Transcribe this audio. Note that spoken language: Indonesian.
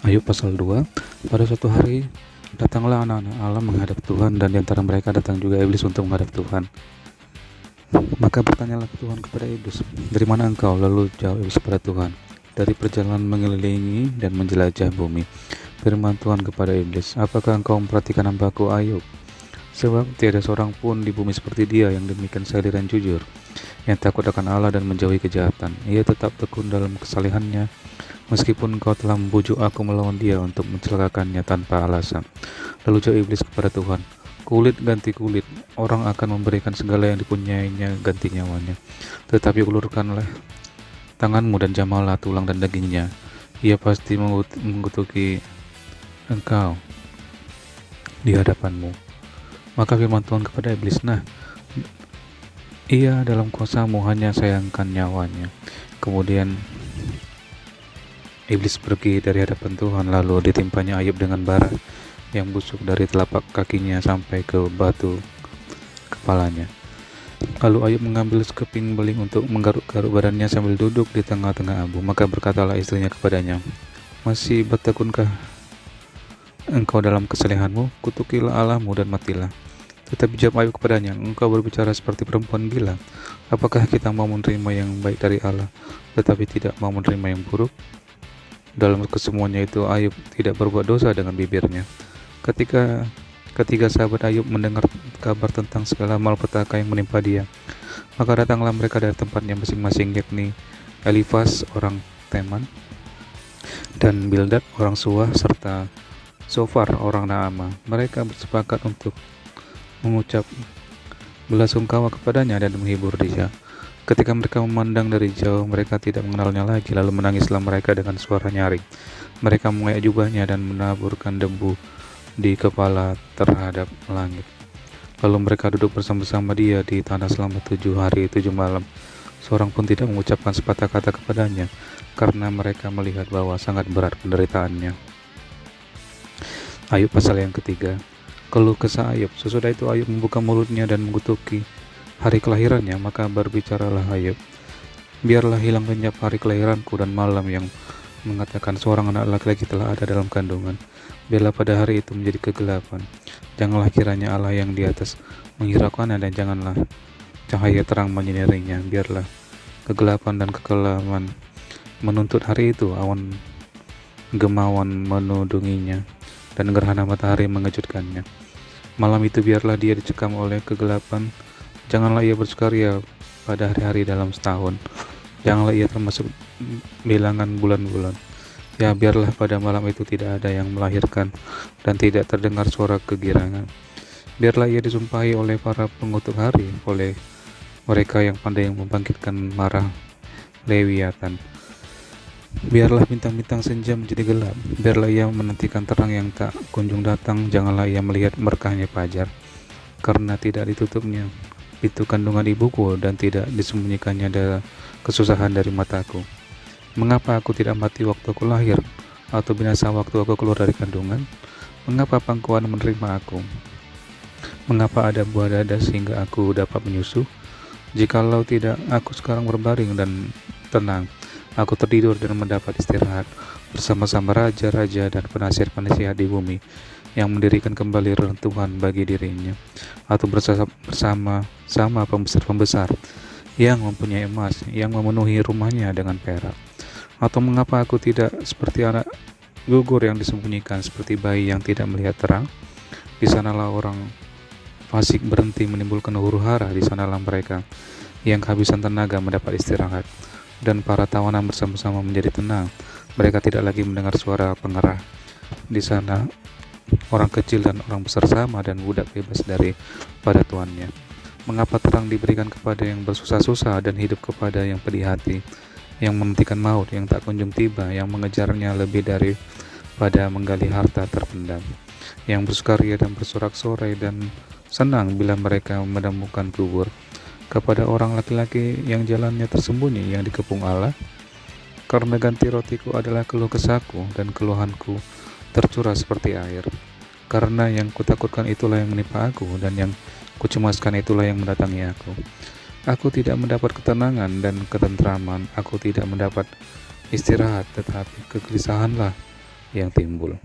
Ayub pasal 2. Pada suatu hari datanglah anak-anak Allah menghadap Tuhan, dan di antara mereka datang juga iblis untuk menghadap Tuhan. Maka bertanyalah Tuhan kepada iblis, "Dari mana engkau?" Lalu jawab iblis kepada Tuhan, "Dari perjalanan mengelilingi dan menjelajah bumi." Firman Tuhan kepada iblis, "Apakah engkau memperhatikan hamba-Ku Ayub? Sebab tiada seorang pun di bumi seperti dia yang demikian saleh dan jujur, yang takut akan Allah dan menjauhi kejahatan. Ia tetap tekun dalam kesalehannya, meskipun engkau telah membujuk aku melawan dia untuk mencelakakannya tanpa alasan." Lalu jawab iblis kepada Tuhan, "Kulit ganti kulit, orang akan memberikan segala yang dipunyainya ganti nyawanya. Tetapi ulurkanlah tanganmu dan jamahlah tulang dan dagingnya. Ia pasti mengutuki engkau di hadapanmu." Maka firman Tuhan kepada iblis, "Nah, ia dalam kuasamu, hanya sayangkan nyawanya." Kemudian iblis pergi dari hadapan Tuhan, lalu ditimpanya Ayub dengan bara yang busuk dari telapak kakinya sampai ke batu kepalanya. Lalu Ayub mengambil sekeping beling untuk menggaruk-garuk badannya sambil duduk di tengah-tengah abu. Maka berkatalah istrinya kepadanya, "Masih bertekunkah engkau dalam kesalehanmu? Kutukilah Allahmu dan matilah." Tetapi jawab Ayub kepadanya, "Engkau berbicara seperti perempuan gila. Apakah kita mau menerima yang baik dari Allah, tetapi tidak mau menerima yang buruk?" Dalam kesemuanya itu Ayub tidak berbuat dosa dengan bibirnya. Ketika sahabat Ayub mendengar kabar tentang segala malapetaka yang menimpa dia, maka datanglah mereka dari tempatnya masing-masing, yakni Elifas orang Teman, dan Bildad orang Suah, serta Sofar orang Naama. Mereka bersepakat untuk mengucap belasungkawa kepadanya dan menghibur dia. Ketika mereka memandang dari jauh, mereka tidak mengenalnya lagi. Lalu menangislah mereka dengan suara nyaring. Mereka mengayak jubahnya dan menaburkan debu di kepala terhadap langit. Lalu mereka duduk bersama-sama dia di tanah selama 7 hari 7 malam. Seorang pun tidak mengucapkan sepatah kata kepadanya, karena mereka melihat bahwa sangat berat penderitaannya. Ayub pasal yang ketiga. Keluh kesah Ayub. Sesudah itu Ayub membuka mulutnya dan mengutuki hari kelahirannya. Maka berbicaralah Ayub, "Biarlah hilang lenyap hari kelahiranku dan malam yang mengatakan seorang anak laki-laki telah ada dalam kandungan. Biarlah pada hari itu menjadi kegelapan. Janganlah kiranya Allah yang di atas menghiraukannya, dan janganlah cahaya terang menyinarinya. Biarlah kegelapan dan kekelaman menuntut hari itu, awan gemawan menudunginya, dan gerhana matahari mengejutkannya. Malam itu biarlah dia dicekam oleh kegelapan. Janganlah ia bersukaria pada hari-hari dalam setahun. Janganlah ia termasuk bilangan bulan-bulan. Ya, biarlah pada malam itu tidak ada yang melahirkan, dan tidak terdengar suara kegirangan. Biarlah ia disumpahi oleh para pengutuk hari, oleh mereka yang pandai yang membangkitkan marah Lewiatan. Biarlah bintang-bintang senja menjadi gelap. Biarlah ia menantikan terang yang tak kunjung datang. Janganlah ia melihat berkahnya fajar, karena tidak ditutupnya itu kandungan ibuku, dan tidak disembunyikannya ada kesusahan dari mataku. Mengapa aku tidak mati waktu aku lahir, atau binasa waktu aku keluar dari kandungan? Mengapa pangkuan menerima aku? Mengapa ada buah dada sehingga aku dapat menyusu? Jikalau tidak, aku sekarang berbaring dan tenang. Aku tertidur dan mendapat istirahat bersama-sama raja-raja dan penasihat-penasihat di bumi, yang mendirikan kembali reruntuhan bagi dirinya, atau bersama-sama pembesar-pembesar yang mempunyai emas, yang memenuhi rumahnya dengan perak. Atau mengapa aku tidak seperti anak gugur yang disembunyikan, seperti bayi yang tidak melihat terang? Di sanalah orang fasik berhenti menimbulkan huru-hara. Di sanalah mereka yang kehabisan tenaga mendapat istirahat, dan para tawanan bersama-sama menjadi tenang. Mereka tidak lagi mendengar suara pengerah. Di sana orang kecil dan orang besar sama, dan budak bebas pada tuannya. Mengapa terang diberikan kepada yang bersusah-susah, dan hidup kepada yang pedih hati, yang menantikan maut yang tak kunjung tiba, yang mengejarnya lebih daripada menggali harta terpendam, yang bersukaria dan bersorak-sorai dan senang bila mereka menemukan kubur, kepada orang laki-laki yang jalannya tersembunyi, yang dikepung Allah. Karena ganti rotiku adalah keluh kesahku, dan keluhanku tercurah seperti air. Karena yang kutakutkan itulah yang menimpa aku, dan yang kucemaskan itulah yang mendatangi aku. Aku tidak mendapat ketenangan dan ketentraman. Aku tidak mendapat istirahat, tetapi kegelisahanlah yang timbul.